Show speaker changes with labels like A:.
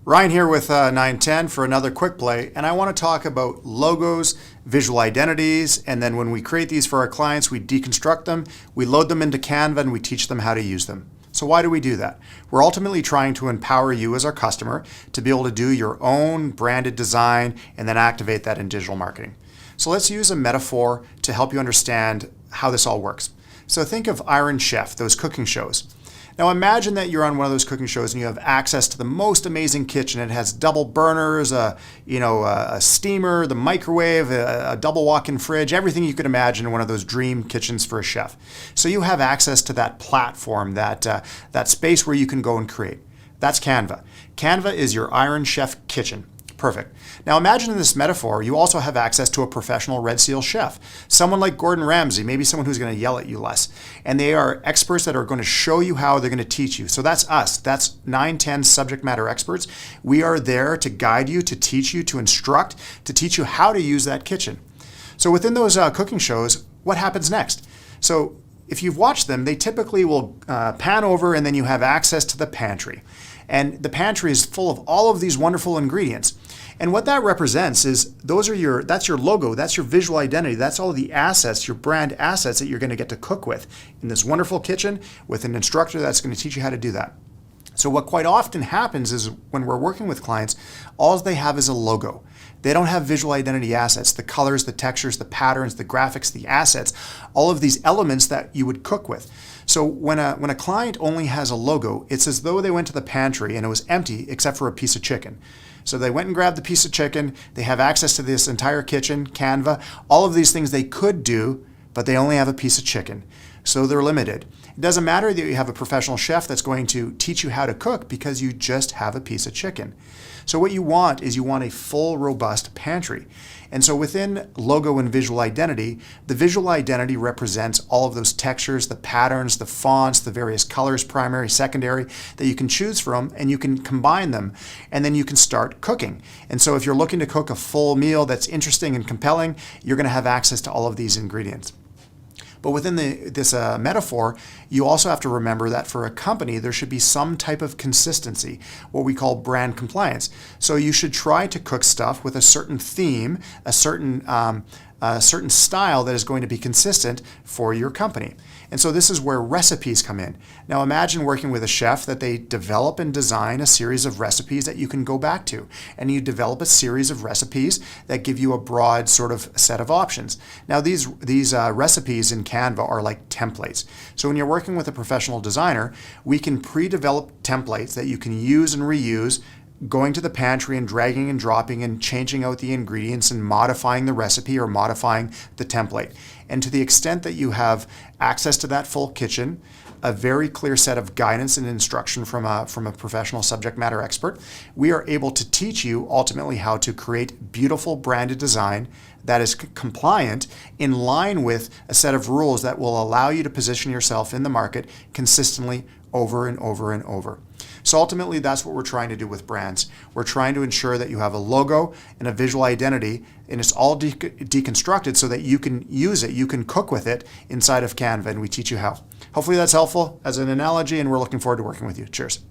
A: Ryan here with 910 for another quick play, and I want to talk about logos, visual identities, and then when we create these for our clients, we deconstruct them, we load them into Canva, and we teach them how to use them. So why do we do that? We're ultimately trying to empower you as our customer to be able to do your own branded design and then activate that in digital marketing. So let's use a metaphor to help you understand how this all works. So think of Iron Chef, those cooking shows. Now imagine that you're on one of those cooking shows and you have access to the most amazing kitchen. It has double burners, a steamer, the microwave, a double walk-in fridge, everything you could imagine in one of those dream kitchens for a chef. So you have access to that platform, that space where you can go and create. That's Canva. Canva is your Iron Chef kitchen. Perfect. Now imagine in this metaphor, you also have access to a professional Red Seal chef, someone like Gordon Ramsay, maybe someone who's going to yell at you less. And they are experts that are going to show you how, they're going to teach you. So that's us. That's 910 subject matter experts. We are there to guide you, to teach you, to instruct, to teach you how to use that kitchen. So within those cooking shows, what happens next? So if you've watched them, they typically will pan over and then you have access to the pantry. And the pantry is full of all of these wonderful ingredients. And what that represents is that's your logo, that's your visual identity, that's all the assets, your brand assets that you're going to get to cook with in this wonderful kitchen with an instructor that's going to teach you how to do that. So what quite often happens is when we're working with clients, all they have is a logo. They don't have visual identity assets, the colors, the textures, the patterns, the graphics, the assets, all of these elements that you would cook with. So when a client only has a logo, it's as though they went to the pantry and it was empty except for a piece of chicken. So they went and grabbed the piece of chicken, they have access to this entire kitchen, Canva, all of these things they could do, but they only have a piece of chicken. So they're limited. It doesn't matter that you have a professional chef that's going to teach you how to cook because you just have a piece of chicken. So what you want is you want a full, robust pantry. And so within logo and visual identity, the visual identity represents all of those textures, the patterns, the fonts, the various colors, primary, secondary, that you can choose from and you can combine them and then you can start cooking. And so if you're looking to cook a full meal that's interesting and compelling, you're going to have access to all of these ingredients. But within this metaphor, you also have to remember that for a company, there should be some type of consistency, what we call brand compliance. So you should try to cook stuff with a certain theme, a certain style that is going to be consistent for your company. And so this is where recipes come in. Now imagine working with a chef that they develop and design a series of recipes that you can go back to. And you develop a series of recipes that give you a broad sort of set of options. Now these recipes in Canva are like templates. So when you're working with a professional designer, we can pre-develop templates that you can use and reuse, going to the pantry and dragging and dropping and changing out the ingredients and modifying the recipe or modifying the template. And to the extent that you have access to that full kitchen, a very clear set of guidance and instruction from a professional subject matter expert, we are able to teach you ultimately how to create beautiful branded design that is compliant in line with a set of rules that will allow you to position yourself in the market consistently over and over and over. So ultimately, that's what we're trying to do with brands. We're trying to ensure that you have a logo and a visual identity, and it's all deconstructed so that you can use it, you can cook with it inside of Canva, and we teach you how. Hopefully that's helpful as an analogy, and we're looking forward to working with you. Cheers.